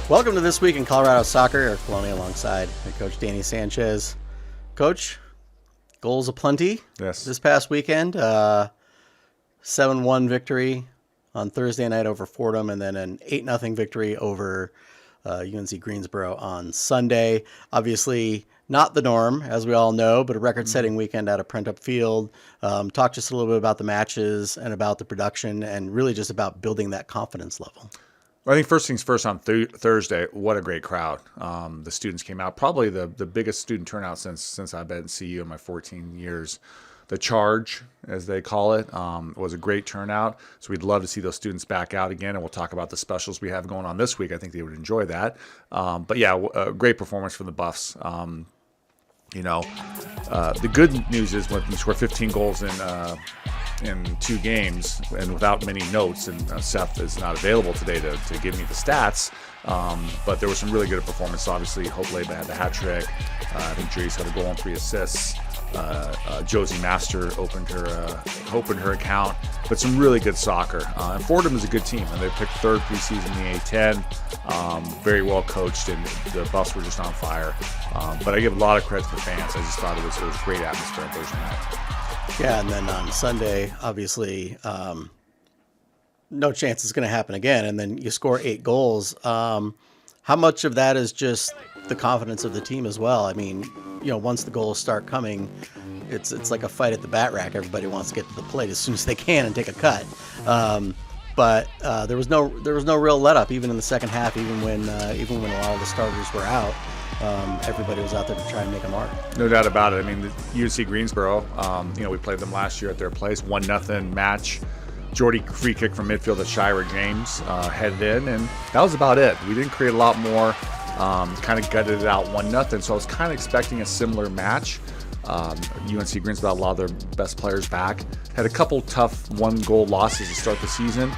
Welcome to This Week in Colorado Soccer. Eric Coloni alongside head coach Danny Sanchez. Coach, goals aplenty. Yes. This past weekend, 7-1 victory on Thursday night over Fordham, and then an 8-0 victory over UNC Greensboro on Sunday. Obviously, not the norm, as we all know, but a record-setting weekend out of Prentup Field. Talk just a little bit about the matches and about the production, and really just about building that confidence level. Well, I think first things first, on Thursday, what a great crowd. The students came out, probably the biggest student turnout since I've been at CU in my 14 years. The Charge, as they call it, was a great turnout. So we'd love to see those students back out again, and we'll talk about the specials we have going on this week. I think they would enjoy that. But yeah, a great performance from the Buffs. The good news is when you score 15 goals in 2 games and without many notes, and Seth is not available today to give me the stats, but there was some really good performance. Obviously, Hope Leba had the hat trick. I think Jace had a goal and 3 assists. Josie Master opened her account, but some really good soccer. And Fordham is a good team, and they picked 3rd preseason in the A10. Very well coached, and the Buffs were just on fire. But I give a lot of credit to the fans. I just thought it was a great atmosphere on Thursday night. Yeah, and then on Sunday, obviously, no chance it's going to happen again. And then you score 8 goals. How much of that is just the confidence of the team as well? I mean, once the goals start coming, it's like a fight at the bat rack. Everybody wants to get to the plate as soon as they can and take a cut. But there was no real let up, even in the second half, even when a lot of the starters were out. Everybody was out there to try and make a mark. No doubt about it. I mean, the UNC Greensboro, we played them last year at their place, 1-0 match. Jordy free kick from midfield that Shira James headed in, and that was about it. We didn't create a lot more. Kind of gutted it out 1-0. So I was kind of expecting a similar match. UNC Greensboro, a lot of their best players back. Had a couple tough 1-goal losses to start the season.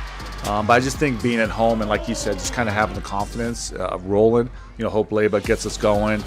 But I just think being at home and, like you said, just kind of having the confidence of rolling. Hope Leba gets us going.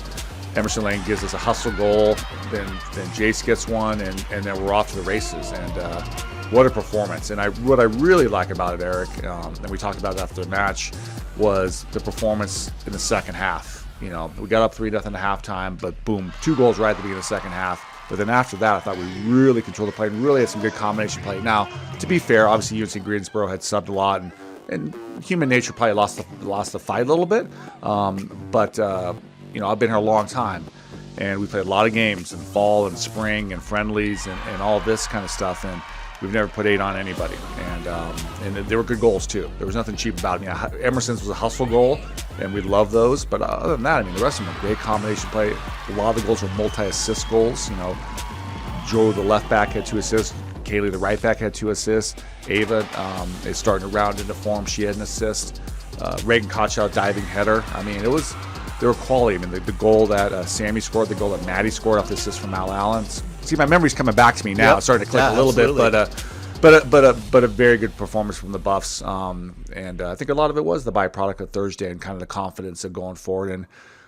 Emerson Lane gives us a hustle goal. Then Jace gets one, and then we're off to the races. And what a performance. And what I really like about it, Eric, and we talked about it after the match, was the performance in the second half. We got up 3-0 at halftime, but boom, 2 goals right at the beginning of the second half. But then after that, I thought we really controlled the play and really had some good combination play. Now, to be fair, obviously UNC Greensboro had subbed a lot, and human nature probably lost the fight a little bit. But I've been here a long time, and we played a lot of games in fall and spring and friendlies and all this kind of stuff. And we've never put 8 on anybody, and they were good goals too. There was nothing cheap about it. Emerson's was a hustle goal, and we love those. But other than that, the rest of them were great combination play. A lot of the goals were multi-assist goals. Joe, the left back, had 2 assists. Kaylee, the right back, had 2 assists. Ava is starting to round into form. She had an assist. Reagan Kochow diving header. They were quality. The goal that Sammy scored, the goal that Maddie scored off the assist from Al Allen. See, my memory's coming back to me now. Yep. It's starting to click a little bit, but a very good performance from the Buffs. And I think a lot of it was the byproduct of Thursday and kind of the confidence of going forward. And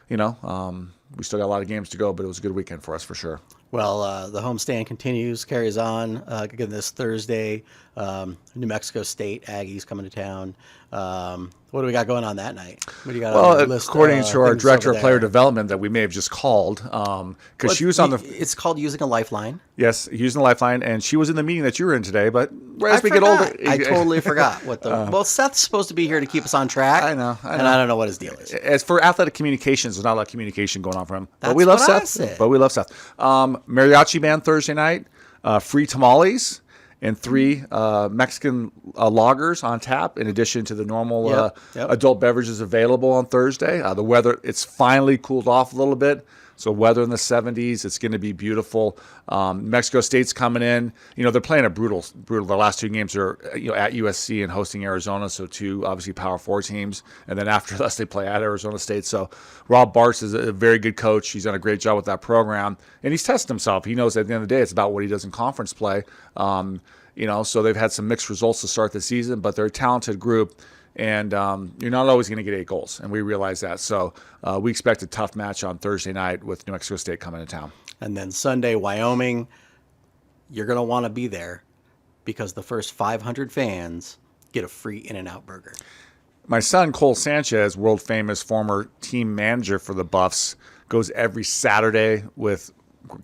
we still got a lot of games to go, but it was a good weekend for us for sure. Well, the homestand carries on. Again, this Thursday, New Mexico State Aggies coming to town. What do we got going on that night? What do you got on the list? According to our director of player development that we may have just called, because she was on the. It's called Using a Lifeline. Yes, using the Lifeline, and she was in the meeting that you were in today. But as we get older, I totally forgot what the. Well, Seth's supposed to be here to keep us on track. I know. And I don't know what his deal is. As for athletic communications, there's not a lot of communication going on for him. That's but we love what Seth. I said. But we love Seth. Mariachi band Thursday night, free tamales, and 3 Mexican lagers on tap, in addition to the normal adult beverages available on Thursday. The weather, it's finally cooled off a little bit. So weather in the 70s, it's going to be beautiful. Mexico State's coming in. They're playing a brutal. The last 2 games are at USC and hosting Arizona, so 2 obviously Power 4 teams. And then after us, they play at Arizona State. So Rob Bartz is a very good coach. He's done a great job with that program, and he's tested himself. He knows at the end of the day, it's about what he does in conference play. So they've had some mixed results to start the season, but they're a talented group. And you're not always going to get 8 goals, and we realize that. So we expect a tough match on Thursday night with New Mexico State coming to town. And then Sunday, Wyoming, you're going to want to be there because the first 500 fans get a free In-N-Out burger. My son, Cole Sanchez, world famous former team manager for the Buffs, goes every Saturday with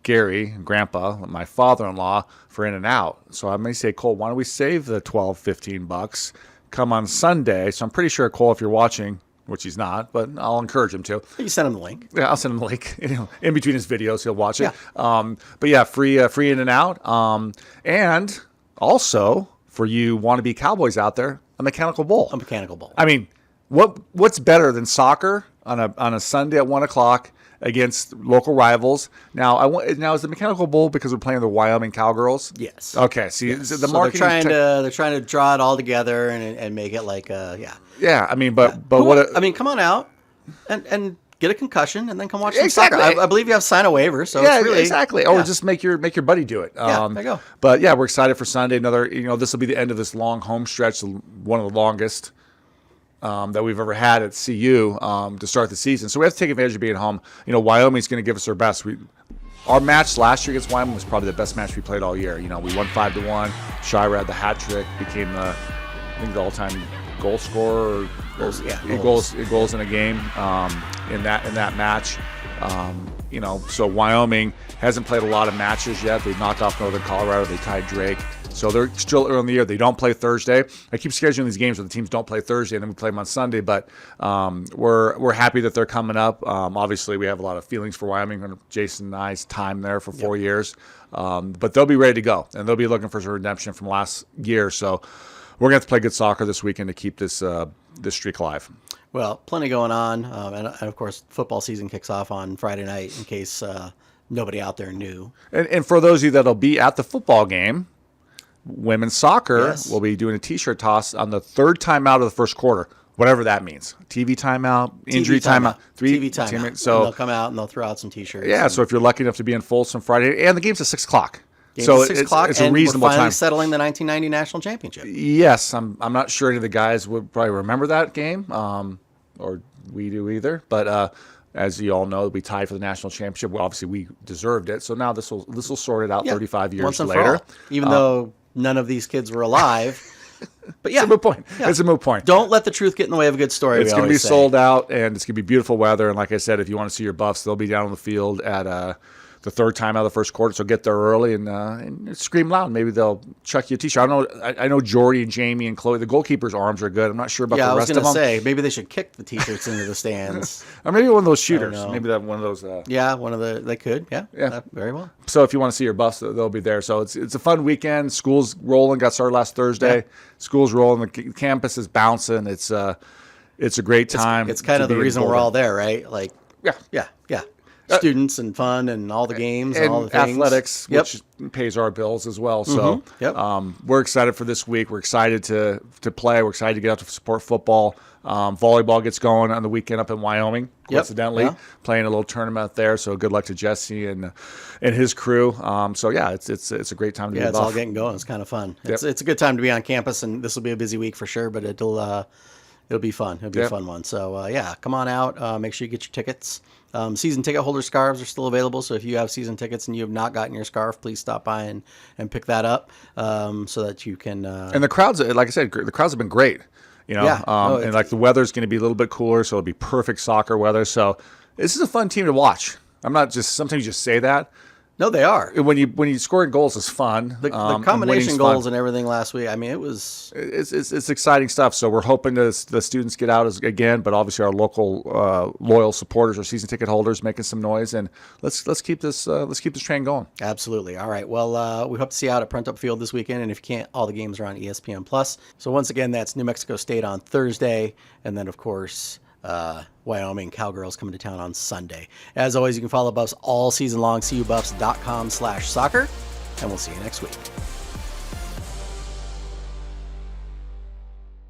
Gary, Grandpa, my father-in-law, for In-N-Out. So I may say, Cole, why don't we save the $12-15, come on Sunday? So I'm pretty sure, Cole, if you're watching, which he's not, but I'll encourage him to. You send him the link. Yeah, I'll send him the link. In between his videos, he'll watch it. Yeah. But yeah, free In-N-Out. And also, for you wannabe Cowboys out there, a mechanical bull. A mechanical bull. I mean, what's better than soccer on a Sunday at 1:00 against local rivals? Now is the mechanical bull because we're playing the Wyoming Cowgirls? Yes. Okay. See, Yes. the So marketing. they're trying to draw it all together and make it like yeah. Yeah. I mean, but Who- what? I mean, come on out and get a concussion and then come watch some Exactly. soccer. I believe you have to sign a waiver, so Yeah, it's really exactly. yeah. Or just make your buddy do it. Yeah, there you go. But yeah, we're excited for Sunday. Another, this will be the end of this long home stretch, one of the longest that we've ever had at CU to start the season. So we have to take advantage of being home. Wyoming's going to give us our best. Our match last year against Wyoming was probably the best match we played all year. We won 5-1. Shira had the hat trick, became the all-time goal scorer. Goals in a game in that match. So Wyoming hasn't played a lot of matches yet. They've knocked off Northern Colorado. They tied Drake. So they're still early in the year. They don't play Thursday. I keep scheduling these games where the teams don't play Thursday and then we play them on Sunday. But we're happy that they're coming up. Obviously, we have a lot of feelings for Wyoming. Jason and I's time there for 4 years. But they'll be ready to go, and they'll be looking for some redemption from last year. So we're going to have to play good soccer this weekend to keep this streak alive. Well, plenty going on, and of course, football season kicks off on Friday night. In case nobody out there knew, and for those of you that'll be at the football game, women's soccer Yes. will be doing a T-shirt toss on the third timeout of the first quarter, whatever that means. TV timeout, injury timeout, TV timeout. So and they'll come out and they'll throw out some T-shirts. yeah, and so if you're lucky enough to be in Folsom Friday, and the game's at 6:00. game's So at 6 o'clock, it's a and reasonable we're finally time. settling the 1990 national championship. Yes, I'm not sure any of the guys would probably remember that game, or we do either. But as you all know, we tied for the national championship. Well, obviously, we deserved it. So now this will sort it out. Yeah, 35 years once and for later, all. Even though none of these kids were alive. But yeah, it's a moot point. Yeah. It's a moot point. Don't let the truth get in the way of a good story. It's going to be sold out, and it's going to be beautiful weather. And like I said, if you want to see your Buffs, they'll be down on the field at the third time out of the first quarter. So get there early and scream loud. Maybe they'll chuck you a T-shirt. I know Jordy and Jamie and Chloe, the goalkeepers' arms are good. I'm not sure about Yeah, the I was rest of going them. to say maybe they should kick the T-shirts into the stands. Or maybe one of those shooters. know. Maybe that one of those. Yeah, they could. Yeah, Yeah. very well. So if you want to see your Buffs, they'll be there. So it's a fun weekend. School's rolling. Got started last Thursday. Yeah. School's rolling. The campus is bouncing. It's a great time. It's kind to of the be in reason we're Boulder. all there, right? Like, Yeah. yeah. Students and fun and all the games and all the and things. athletics, Yep. which pays our bills as well. So Yep. we're excited for this week. We're excited to play. We're excited to get out to support football. Volleyball gets going on the weekend up in Wyoming, Yep. coincidentally, Yeah. playing a little tournament there. So good luck to Jesse and his crew. So yeah, it's a great time to be Yeah, it's Buff. all getting going. It's kind of fun. Yep. It's a good time to be on campus, and this will be a busy week for sure. But it'll be fun. It'll be a Yep. fun one. So yeah, come on out. Make sure you get your tickets. Season ticket holder scarves are still available. So if you have season tickets and you have not gotten your scarf, please stop by and pick that up so that you can. And the crowds, like I said, the crowds have been great. Yeah. And like the weather's going to be a little bit cooler, so it'll be perfect soccer weather. So this is a fun team to watch. Sometimes you just say that. No, they are. When you score goals is fun. The and combination winning's goals fun. and everything last week. I mean, it was. It's exciting stuff. So we're hoping the students get out again, but obviously our local loyal supporters, our season ticket holders, making some noise, and let's keep this train going. Absolutely. All right. Well, we hope to see you out at Prentup Field this weekend, and if you can't, all the games are on ESPN Plus. So once again, that's New Mexico State on Thursday, and then of course Wyoming Cowgirls coming to town on Sunday. As always, you can follow Buffs all season long. CUBuffs.com/soccer, and we'll see you next week.